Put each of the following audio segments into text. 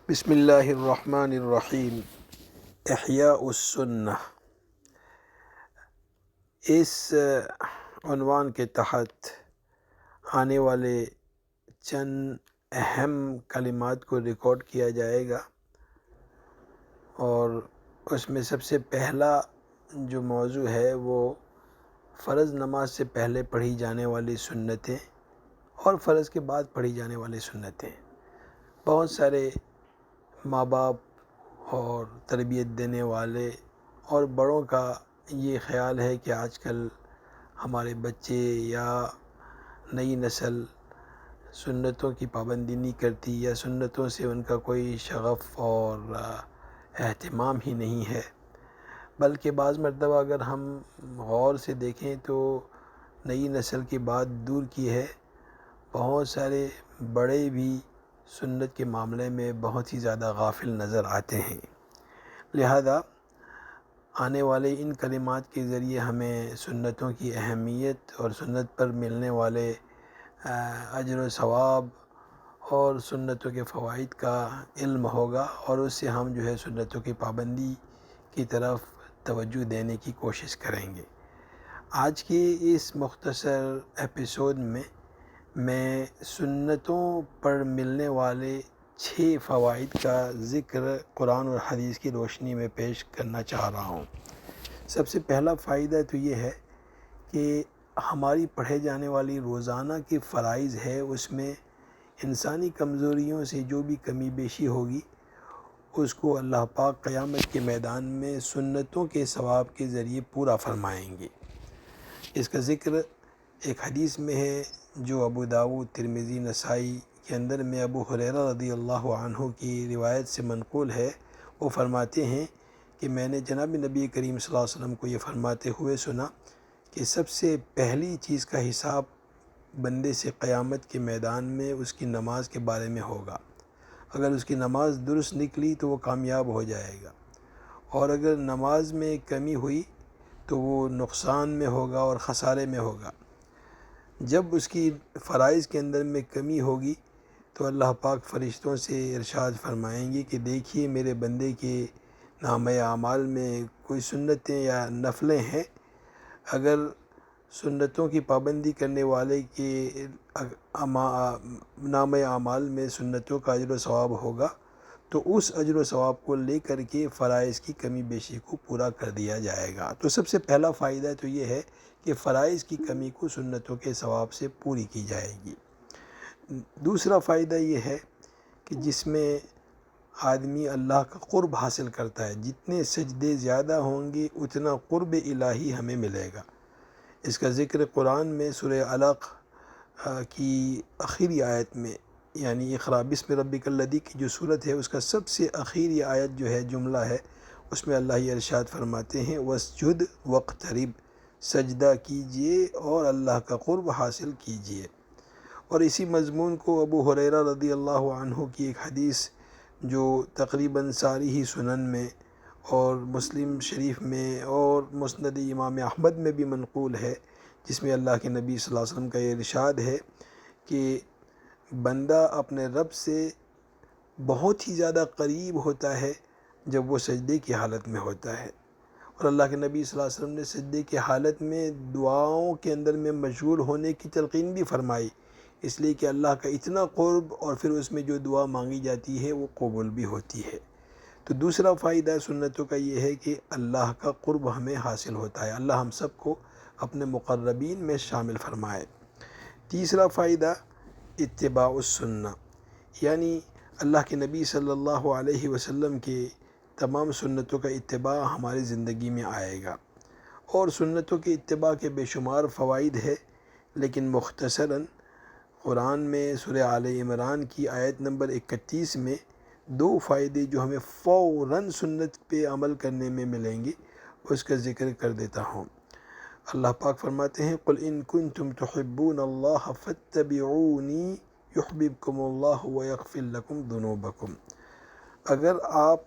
بسم اللہ الرحمن الرحیم۔ احیاء السنہ، اس عنوان کے تحت آنے والے چند اہم کلمات کو ریکارڈ کیا جائے گا، اور اس میں سب سے پہلا جو موضوع ہے وہ فرض نماز سے پہلے پڑھی جانے والی سنتیں اور فرض کے بعد پڑھی جانے والی سنتیں۔ بہت سارے ماں باپ اور تربیت دینے والے اور بڑوں کا یہ خیال ہے کہ آج کل ہمارے بچے یا نئی نسل سنتوں کی پابندی نہیں کرتی، یا سنتوں سے ان کا کوئی شغف اور اہتمام ہی نہیں ہے۔ بلکہ بعض مرتبہ اگر ہم غور سے دیکھیں تو نئی نسل کی بات دور کی ہے، بہت سارے بڑے بھی سنت کے معاملے میں بہت ہی زیادہ غافل نظر آتے ہیں۔ لہذا آنے والے ان کلمات کے ذریعے ہمیں سنتوں کی اہمیت اور سنت پر ملنے والے اجر و ثواب اور سنتوں کے فوائد کا علم ہوگا، اور اس سے ہم جو ہے سنتوں کی پابندی کی طرف توجہ دینے کی کوشش کریں گے۔ آج کے اس مختصر ایپیسوڈ میں سنتوں پر ملنے والے 6 فوائد کا ذکر قرآن اور حدیث کی روشنی میں پیش کرنا چاہ رہا ہوں۔ سب سے پہلا فائدہ تو یہ ہے کہ ہماری پڑھے جانے والی روزانہ کی فرائض ہے، اس میں انسانی کمزوریوں سے جو بھی کمی بیشی ہوگی اس کو اللہ پاک قیامت کے میدان میں سنتوں کے ثواب کے ذریعے پورا فرمائیں گے۔ اس کا ذکر ایک حدیث میں ہے جو ابو داؤد، ترمذی، نسائی کے اندر میں ابو ہریرہ رضی اللہ عنہ کی روایت سے منقول ہے۔ وہ فرماتے ہیں کہ میں نے جناب نبی کریم صلی اللہ علیہ وسلم کو یہ فرماتے ہوئے سنا کہ سب سے پہلی چیز کا حساب بندے سے قیامت کے میدان میں اس کی نماز کے بارے میں ہوگا۔ اگر اس کی نماز درست نکلی تو وہ کامیاب ہو جائے گا، اور اگر نماز میں کمی ہوئی تو وہ نقصان میں ہوگا اور خسارے میں ہوگا۔ جب اس کی فرائض کے اندر میں کمی ہوگی تو اللہ پاک فرشتوں سے ارشاد فرمائیں گے کہ دیکھیے میرے بندے کے نامہ اعمال میں کوئی سنتیں یا نفلیں ہیں، اگر سنتوں کی پابندی کرنے والے کے نامہ اعمال میں سنتوں کا اجر و ثواب ہوگا تو اس اجر و ثواب کو لے کر کے فرائض کی کمی بیشی کو پورا کر دیا جائے گا۔ تو سب سے پہلا فائدہ تو یہ ہے کہ فرائض کی کمی کو سنتوں کے ثواب سے پوری کی جائے گی۔ دوسرا فائدہ یہ ہے کہ جس میں آدمی اللہ کا قرب حاصل کرتا ہے، جتنے سجدے زیادہ ہوں گے اتنا قرب الہی ہمیں ملے گا۔ اس کا ذکر قرآن میں سورہ علق کی آخری آیت میں، یعنی اقرأ بسم ربک الذی کی جو صورت ہے اس کا سب سے آخری آیت جو ہے جملہ ہے، اس میں اللہ یہ ارشاد فرماتے ہیں واسجد واقترب، سجدہ کیجئے اور اللہ کا قرب حاصل کیجئے۔ اور اسی مضمون کو ابو ہریرہ رضی اللہ عنہ کی ایک حدیث جو تقریباً ساری ہی سنن میں اور مسلم شریف میں اور مسند امام احمد میں بھی منقول ہے، جس میں اللہ کے نبی صلی اللہ علیہ وسلم کا یہ ارشاد ہے کہ بندہ اپنے رب سے بہت ہی زیادہ قریب ہوتا ہے جب وہ سجدے کی حالت میں ہوتا ہے، اور اللہ کے نبی صلی اللہ علیہ وسلم نے سجدے کی حالت میں دعاؤں کے اندر میں مشغول ہونے کی تلقین بھی فرمائی، اس لیے کہ اللہ کا اتنا قرب اور پھر اس میں جو دعا مانگی جاتی ہے وہ قبول بھی ہوتی ہے۔ تو دوسرا فائدہ سنتوں کا یہ ہے کہ اللہ کا قرب ہمیں حاصل ہوتا ہے، اللہ ہم سب کو اپنے مقربین میں شامل فرمائے۔ تیسرا فائدہ اتباع السنہ، یعنی اللہ کے نبی صلی اللہ علیہ وسلم کے تمام سنتوں کا اتباع ہماری زندگی میں آئے گا، اور سنتوں کے اتباع کے بے شمار فوائد ہے، لیکن مختصراً قرآن میں سورہ آل عمران کی آیت نمبر 31 میں 2 فائدے جو ہمیں فوراً سنت پہ عمل کرنے میں ملیں گے اس کا ذکر کر دیتا ہوں۔ اللہ پاک فرماتے ہیں قل ان کنتم تحبون اللہ فاتبعونی یحببکم اللہ ویغفر لکم ذنوبکم، اگر آپ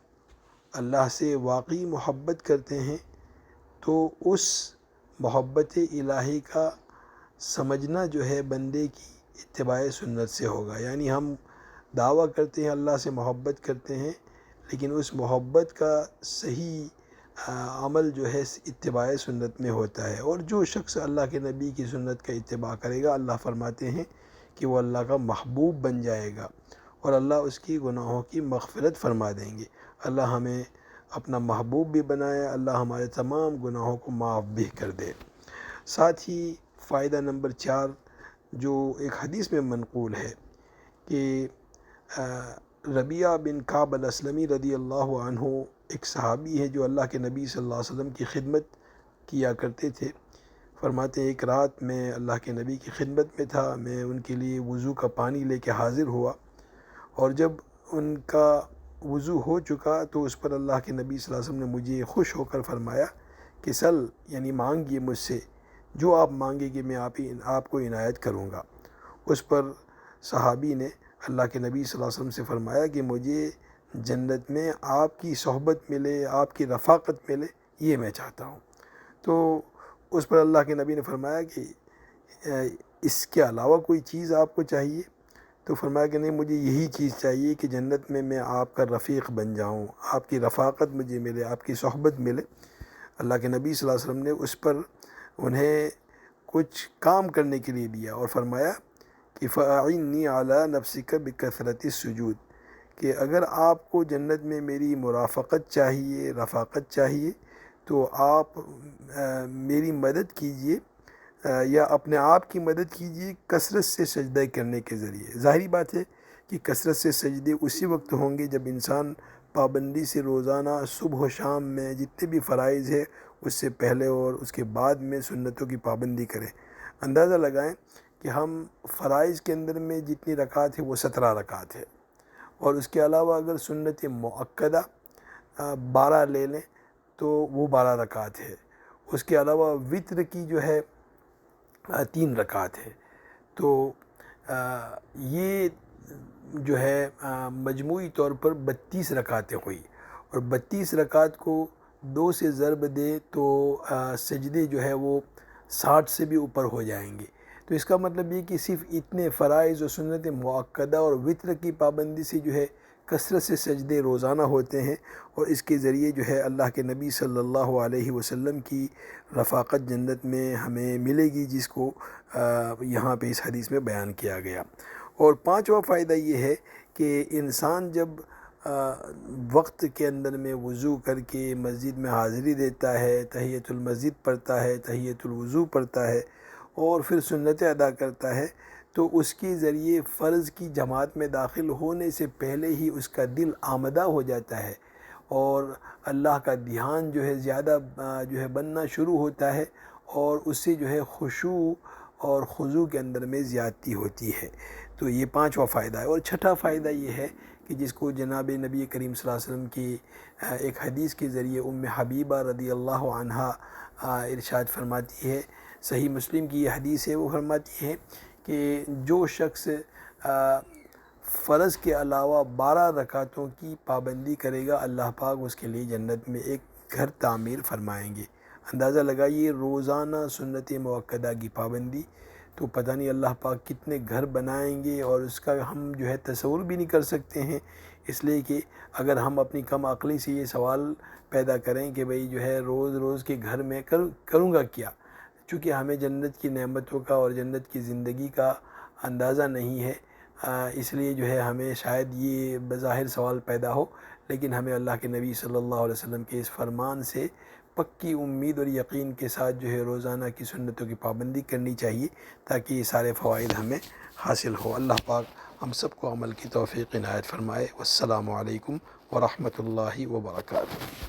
اللہ سے واقعی محبت کرتے ہیں تو اس محبت الہی کا سمجھنا جو ہے بندے کی اتباع سنت سے ہوگا، یعنی ہم دعویٰ کرتے ہیں، اللہ سے محبت کرتے ہیں، لیکن اس محبت کا صحیح عمل جو ہے اتباع سنت میں ہوتا ہے۔ اور جو شخص اللہ کے نبی کی سنت کا اتباع کرے گا، اللہ فرماتے ہیں کہ وہ اللہ کا محبوب بن جائے گا اور اللہ اس کی گناہوں کی مغفرت فرما دیں گے۔ اللہ ہمیں اپنا محبوب بھی بنائے، اللہ ہمارے تمام گناہوں کو معاف بھی کر دے۔ ساتھ ہی فائدہ نمبر 4 جو ایک حدیث میں منقول ہے کہ ربیعہ بن کعب الاسلمی رضی اللہ عنہ ایک صحابی ہے جو اللہ کے نبی صلی اللہ علیہ وسلم کی خدمت کیا کرتے تھے۔ فرماتے ہیں ایک رات میں اللہ کے نبی کی خدمت میں تھا، میں ان کے لیے وضو کا پانی لے کے حاضر ہوا، اور جب ان کا وضو ہو چکا تو اس پر اللہ کے نبی صلی اللہ علیہ وسلم نے مجھے خوش ہو کر فرمایا کہ سل، یعنی مانگیے مجھ سے، جو آپ مانگے گے میں آپ کو عنایت کروں گا۔ اس پر صحابی نے اللہ کے نبی صلی اللہ علیہ وسلم سے فرمایا کہ مجھے جنت میں آپ کی صحبت ملے، آپ کی رفاقت ملے، یہ میں چاہتا ہوں۔ تو اس پر اللہ کے نبی نے فرمایا کہ اس کے علاوہ کوئی چیز آپ کو چاہیے؟ تو فرمایا کہ نہیں، مجھے یہی چیز چاہیے کہ جنت میں آپ کا رفیق بن جاؤں، آپ کی رفاقت مجھے ملے، آپ کی صحبت ملے۔ اللہ کے نبی صلی اللہ علیہ وسلم نے اس پر انہیں کچھ کام کرنے کے لیے دیا اور فرمایا کہ فَأَعِنِّي عَلَىٰ نَفْسِكَ بِكَثْرَةِ السُّجُودِ، کہ اگر آپ کو جنت میں میری مرافقت چاہیے، رفاقت چاہیے، تو آپ میری مدد کیجئے یا اپنے آپ کی مدد کیجئے کثرت سے سجدہ کرنے کے ذریعے۔ ظاہری بات ہے کہ کثرت سے سجدے اسی وقت ہوں گے جب انسان پابندی سے روزانہ صبح و شام میں جتنے بھی فرائض ہے اس سے پہلے اور اس کے بعد میں سنتوں کی پابندی کرے۔ اندازہ لگائیں کہ ہم فرائض کے اندر میں جتنی رکعت ہے وہ 17 رکعت ہے، اور اس کے علاوہ اگر سنت مؤکدہ 12 لے لیں تو وہ 12 رکعت ہے۔ اس کے علاوہ وتر کی جو ہے 3 رکعت ہے۔ تو یہ جو ہے مجموعی طور پر 32 رکعتیں ہوئی، اور 32 رکعت کو 2 سے ضرب دے تو سجدے جو ہے وہ 60 سے بھی اوپر ہو جائیں گے۔ تو اس کا مطلب یہ کہ صرف اتنے فرائض و سنت مؤکدہ اور وتر کی پابندی سے جو ہے کثرت سے سجدے روزانہ ہوتے ہیں، اور اس کے ذریعے جو ہے اللہ کے نبی صلی اللہ علیہ وسلم کی رفاقت جنت میں ہمیں ملے گی، جس کو یہاں پہ اس حدیث میں بیان کیا گیا۔ اور 5واں فائدہ یہ ہے کہ انسان جب وقت کے اندر میں وضو کر کے مسجد میں حاضری دیتا ہے، تحیۃ المسجد پڑھتا ہے، تحیۃ الوضو پڑھتا ہے، اور پھر سنتیں ادا کرتا ہے، تو اس کے ذریعے فرض کی جماعت میں داخل ہونے سے پہلے ہی اس کا دل آمدہ ہو جاتا ہے، اور اللہ کا دھیان جو ہے زیادہ جو ہے بننا شروع ہوتا ہے، اور اس سے جو ہے خشوع اور خضوع کے اندر میں زیادتی ہوتی ہے۔ تو یہ 5واں فائدہ ہے۔ اور 6واں فائدہ یہ ہے کہ جس کو جناب نبی کریم صلی اللہ علیہ وسلم کی ایک حدیث کے ذریعے ام حبیبہ رضی اللہ عنہا ارشاد فرماتی ہے، صحیح مسلم کی یہ حدیث ہے، وہ فرماتی ہے کہ جو شخص فرض کے علاوہ 12 رکعتوں کی پابندی کرے گا، اللہ پاک اس کے لیے جنت میں ایک گھر تعمیر فرمائیں گے۔ اندازہ لگائیے روزانہ سنت مؤکدہ کی پابندی، تو پتہ نہیں اللہ پاک کتنے گھر بنائیں گے، اور اس کا ہم جو ہے تصور بھی نہیں کر سکتے ہیں۔ اس لیے کہ اگر ہم اپنی کم عقلی سے یہ سوال پیدا کریں کہ بھئی جو ہے روز روز کے گھر میں کروں گا کیا، چونکہ ہمیں جنت کی نعمتوں کا اور جنت کی زندگی کا اندازہ نہیں ہے، اس لیے جو ہے ہمیں شاید یہ بظاہر سوال پیدا ہو، لیکن ہمیں اللہ کے نبی صلی اللہ علیہ وسلم کے اس فرمان سے پکی امید اور یقین کے ساتھ جو ہے روزانہ کی سنتوں کی پابندی کرنی چاہیے، تاکہ یہ سارے فوائد ہمیں حاصل ہو۔ اللہ پاک ہم سب کو عمل کی توفیق عنایت فرمائے۔ والسلام علیکم ورحمۃ اللہ وبرکاتہ۔